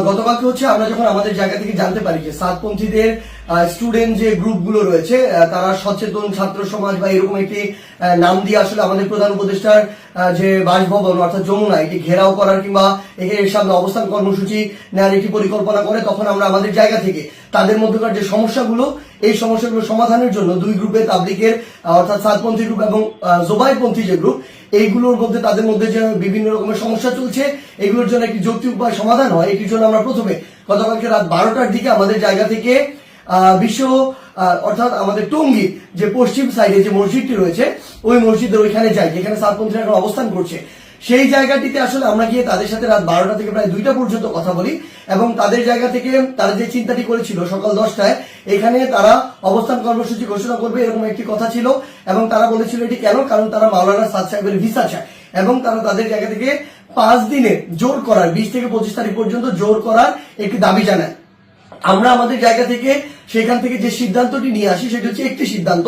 গতকালকে হচ্ছে আমরা যখন আমাদের জায়গা থেকে জানতে পারি যে সাতপন্থীদের স্টুডেন্ট যে গ্রুপগুলো রয়েছে তারা সচেতন ছাত্র সমাজ বা এরকম একটি নাম দিয়ে আসলে আমাদের প্রধান উপদেষ্টার যে বাসভবন অর্থাৎ যমুনা এটি ঘেরাও করার কিংবা এর সামনে অবস্থান কর্মসূচি নেওয়ার একটি পরিকল্পনা করে, তখন আমরা আমাদের জায়গা থেকে তাদের মধ্যকার যে সমস্যাগুলো এই সমস্যাগুলো সমাধানের জন্য দুই গ্রুপে তাবলিগের অর্থাৎ সাতপন্থী গ্রুপ এবং জোবাইরপন্থী যে গ্রুপ এইগুলোর মধ্যে তাদের মধ্যে যে বিভিন্ন রকমের সমস্যা চলছে এগুলোর জন্য একটি যৌক্তিক উপায় সমাধান হয়। এটির জন্য আমরা প্রথমে গতকালকে রাত 12টার দিকে আমাদের জায়গা থেকে বিশ্ব অর্থাৎ আমাদের টঙ্গী যে পশ্চিম সাইডে যে মসজিদটি রয়েছে ওই মসজিদের ওইখানে যাই, যেখানে সাতপন্থীরা এখন অবস্থান করছে। সেই জায়গাটিতে আসলে আমরা গিয়ে তাদের সাথে রাত 12টা থেকে প্রায় 2টা পর্যন্ত কথা বলি এবং তাদের জায়গা থেকে তারা যে চিন্তাটি করেছিল সকাল 10টায় এখানে তারা অবস্থান কর্মসূচি ঘোষণা করবে এরকম একটি কথা ছিল এবং তারা বলেছিল এটি কেন, কারণ তারা মাওলানা সাদ সাহেবের ভিসা চায় এবং তারা তাদের জায়গা থেকে 5 দিনের জোর করার 20 থেকে 25 তারিখ পর্যন্ত জোর করার একটি দাবি জানায়। আমরা আমাদের জায়গা থেকে সেখান থেকে যে সিদ্ধান্তটি নিয়ে আসি সেটা হচ্ছে একটি সিদ্ধান্ত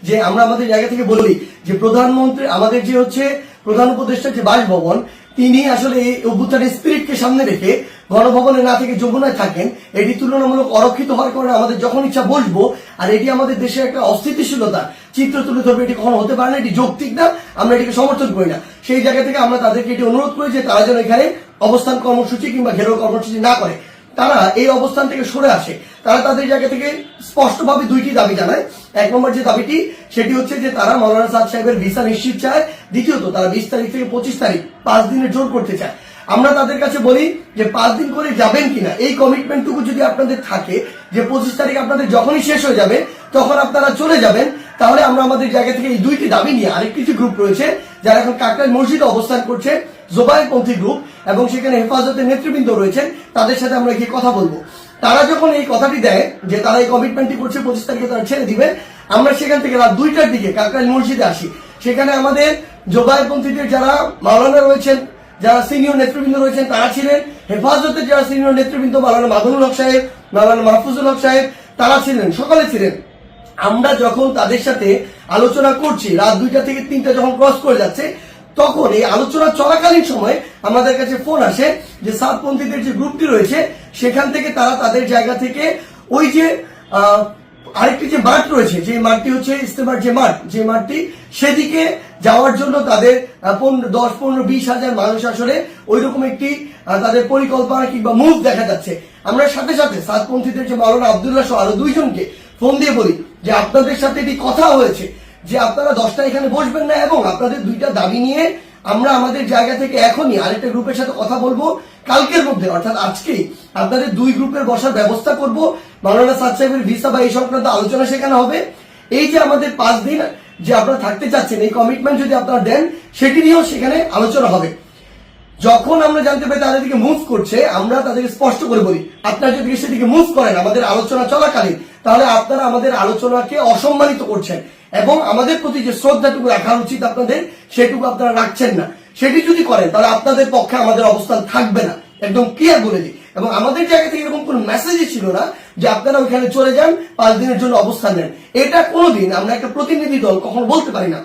যে আমরা আমাদের জায়গা থেকে বলি যে প্রধানমন্ত্রী আমাদের যে হচ্ছে প্রধান উপদেষ্টা যে বাসভবন তিনি আসলে এই অভ্যুত্থানের স্পিরিটকে সামনে রেখে গণভবনে না থেকে যমুনায় থাকেন, এটি তুলনামূলক অরক্ষিত হওয়ার কারণে আমাদের যখন ইচ্ছা বসবো আর এটি আমাদের দেশে একটা অস্থিতিশীলতা চিত্র তুলে ধরবে, এটি কখনো হতে পারে না, এটি যৌক্তিক না, আমরা এটিকে সমর্থন করি না। সেই জায়গা থেকে আমরা তাদেরকে এটি অনুরোধ করি যে তারা যেন এখানে অবস্থান কর্মসূচি কিংবা ঘেরাও কর্মসূচি না করে, তারা এই অবস্থান থেকে সরে আসে। তারা তাদের জায়গা থেকে স্পষ্টভাবে দুইটি দাবি জানায়। 1 নম্বর যে দাবিটি সেটি হচ্ছে যে তারা মাওলানা সাদ সাহেবের ভিসা নিশ্চিত চায়, দ্বিতীয়ত তারা 20 তারিখ থেকে 25 তারিখ 5 দিনের জোর করতে চায়। আমরা তাদের কাছে বলি যে 5 দিন করে যাবেন কিনা এই কমিটমেন্টটুকু যদি আপনাদের থাকে যে 25 তারিখ আপনাদের যখনই শেষ হয়ে যাবে তখন আপনারা চলে যাবেন, তাহলে আমরা আমাদের জায়গা থেকে এই দুইটি দাবি নিয়ে আরেকটি যে গ্রুপ রয়েছে যারা এখন কাকরাইল মসজিদে অবস্থান করছে জোবাইরপন্থী গ্রুপ এবং সেখানে হেফাজতের নেতৃবৃন্দ রয়েছেন তাদের সাথে আমরা গিয়ে কথা বলবো। তারা যখন এই কথাটি দেয় যে তারা এই কমিটমেন্টটি করছে 25 তারিখে তারা ছেড়ে দিবে, আমরা সেখান থেকে রাত 2টার দিকে কাকরাইল মসজিদে আসি। সেখানে আমাদের জোবাইরপন্থীদের যারা মাওলানা রয়েছেন, যারা সিনিয়র নেতৃবৃন্দ রয়েছেন তারা ছিলেন, হেফাজতের যারা সিনিয়র নেতৃবৃন্দ মাওলানা মাদুনুল হক সাহেব, মাওলানা মাহফুজুল হক সাহেব তারা ছিলেন, সকলে ছিলেন। আমরা যখন তাদের সাথে আলোচনা করছি রাত 2টা থেকে 3টা যখন ক্রস করে যাচ্ছে তখন এই আলোচনা চলাকালীন সময় আমাদের কাছে ফোন আসে যে সাতপন্থীদের যে গ্রুপটি রয়েছে সেখান থেকে তারা তাদের জায়গা থেকে ওই যে আরেকটি যে মাঠ রয়েছে যে মাঠটি হচ্ছে ইস্তেমার যে মাঠ, যে মাঠটি সেদিকে যাওয়ার জন্য তাদের 10, 15, 20 হাজার মানুষ আসলে ওই রকম একটি তাদের পরিকল্পনা কিংবা মুভ দেখা যাচ্ছে। আমরা সাথে সাথে সাতপন্থীদের যে মাওলানা আব্দুল্লাহ সহ আরো 2 জনকে ফোন দিয়ে বলি যে আপনাদের সাথে এটি কথা হয়েছে যে আপনারা 10টা এখানে বসবেন না এবং আপনাদের 2টা দাবি নিয়ে আমরা আমাদের জায়গা থেকে এখনই আরেকটা গ্রুপের সাথে কথা বলবো, কালকের মধ্যে অর্থাৎ আজকেই আপনাদের 2 গ্রুপের বসার ব্যবস্থা করব, মাওলানা সাদ সাহেবের ভিসা বা এই সংক্রান্ত আলোচনা সেখানে হবে। এই যে আমাদের 5 দিন যে আপনারা থাকতে চাচ্ছেন এই কমিটমেন্ট যদি আপনারা দেন সেটি নিয়েও সেখানে আলোচনা হবে। যখন আমরা জানতে পারি তাদের দিকে মুভ করছে আমরা তাদেরকে স্পষ্ট করে বলি আপনারা যদি সেদিকে মুভ করেন আমাদের আলোচনা চলাকালীন তাহলে আপনারা আমাদের আলোচনাকে অসম্মানিত করছেন এবং আমাদের প্রতি যে শ্রদ্ধাটুকু রাখা উচিত আপনাদের সেটুকু আপনারা রাখছেন না। সেটি যদি করেন তাহলে আপনাদের পক্ষে আমাদের অবস্থান থাকবে না, একদম ক্লিয়ার বলে দিই। এবং আমাদের জায়গা থেকে এরকম কোন মেসেজই ছিল না যে আপনারা ওইখানে চলে যান 5 দিনের জন্য অবস্থান নেন। এটা কোনোদিন আমরা একটা প্রতিনিধি দল কখনো বলতে পারি না।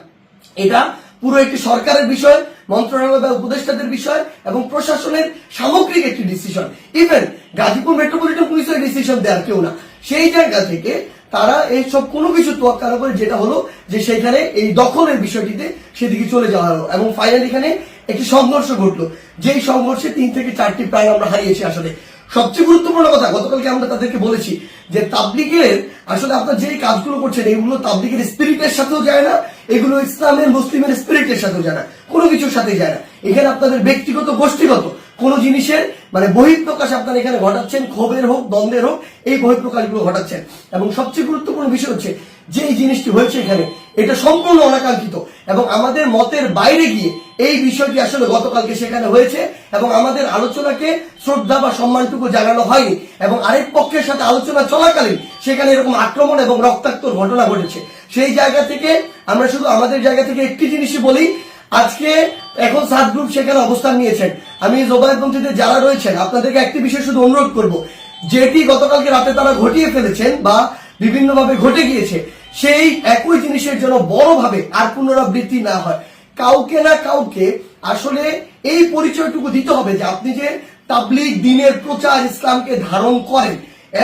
এটা পুরো একটি সরকারের বিষয়, মন্ত্রণালয় বা উপদেষ্টাদের বিষয় এবং প্রশাসনের সামগ্রিক একটি ডিসিশন। ইভেন গাজীপুর মেট্রোপলিটন পুলিশের ডিসিশন দেওয়ার কেউ না। সেই জায়গা থেকে তারা এই সব কোনো কিছু তোয়াক্কা না করে যেটা হলো যে সেখানে এই দখলের বিষয়টিতে সেদিকে চলে যাওয়া হলো এবং ফাইনালি এখানে একটি সংঘর্ষ ঘটলো, যেই সংঘর্ষে 3 থেকে 4টি প্রাণ আমরা হারিয়েছি। আসলে সবচেয়ে গুরুত্বপূর্ণ কথা গতকালকে আমরা তাদেরকে বলেছি যে তাবলিগের আসলে আপনারা যেই কাজগুলো করছেন এগুলো তাবলিগের স্পিরিটের সাথেও যায় না, এগুলো ইসলামের মুসলিমের স্পিরিটের সাথেও যায় না, কোনো কিছুর সাথে যায় না। এখানে আপনাদের ব্যক্তিগত গোষ্ঠীগত কোন জিনিসের মানে বহিঃপ্রকাশ আপনারা এখানে ঘটাচ্ছেন, ক্ষোভের হোক দ্বন্দ্বের হোক এই বহিঃপ্রকাশগুলো ঘটাচ্ছেন। এবং সবচেয়ে গুরুত্বপূর্ণ বিষয় হচ্ছে যে এই জিনিসটি হয়েছে এখানে এটা সম্পূর্ণ অনাকাঙ্ক্ষিত এবং আমাদের মতের বাইরে গিয়ে এই বিষয়টি আসলে গতকালকে সেখানে হয়েছে এবং আমাদের আলোচনাকে শ্রদ্ধা বা সম্মানটুকু জানানো হয়নি এবং আরেক পক্ষের সাথে আলোচনা চলাকালীন সেখানে এরকম আক্রমণ এবং রক্তাক্ত ঘটনা ঘটেছে। সেই জায়গা থেকে আমরা শুধু আমাদের জায়গা থেকে একটি জিনিসই বলি, আজকে এখন 7 গ্রুপ সেখানে অবস্থান নিয়েছেন। আমি জোবাইরপন্থীদের যারা রয়েছেন আপনাদেরকে একটি বিষয় শুধু অনুরোধ করব, যেটি গতকালকে রাতে তারা ঘটিয়ে ফেলেছেন বা বিভিন্নভাবে ঘটে গিয়েছে সেই একই জিনিসের জন্য বড়ভাবে আর পুনরাবৃত্তি না হয়। কাউকে না কাউকে আসলে এই পরিচয়টুকু দিতে হবে যে আপনি যে তাবলীগ দ্বীনের প্রচার ইসলামকে ধারণ করেন,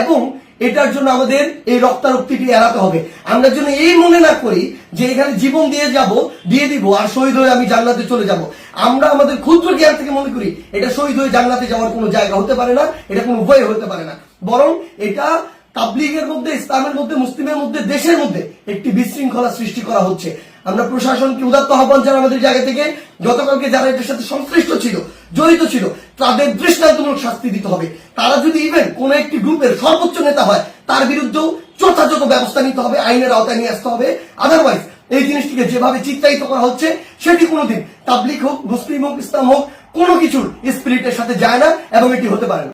এবং এটার জন্য আমাদের এই রক্তারক্তিটি এড়াতে হবে। আমরা যেন এই মনে না করি যে এখানে জীবন দিয়ে দিব আর শহীদ হয়ে আমি জান্নাতে চলে যাব। আমরা আমাদের ক্ষুদ্র জ্ঞান থেকে মনে করি এটা শহীদ হয়ে জান্নাতে যাওয়ার কোনো জায়গা হতে পারে না, এটা কোনো উপায় হতে পারে না, বরং এটা তাবলীগের মধ্যে, ইসলামের মধ্যে, মুসলিমের মধ্যে, দেশের মধ্যে একটি বিশৃঙ্খলা সৃষ্টি করা হচ্ছে। আমরা প্রশাসনকে উদাত্ত আহ্বান জানাই আমাদের জায়গা থেকে, গতকালকে যারা এটার সাথে সংশ্লিষ্ট ছিল, জড়িত ছিল, তাদের দৃষ্টান্তমূলক শাস্তি দিতে হবে। তারা যদি ইভেন কোন একটি গ্রুপের সর্বোচ্চ নেতা হয়, তার বিরুদ্ধেও যথাযথ ব্যবস্থা নিতে হবে, আইনের আওতায় নিয়ে আসতে হবে। আদারওয়াইজ এই জিনিসটিকে যেভাবে চিত্রায়িত করা হচ্ছে সেটি কোনোদিন তাবলীগ হোক, মুসলিম হোক, ইসলাম হোক, কোনো কিছুর স্পিরিটের সাথে যায় না এবং এটি হতে পারে না।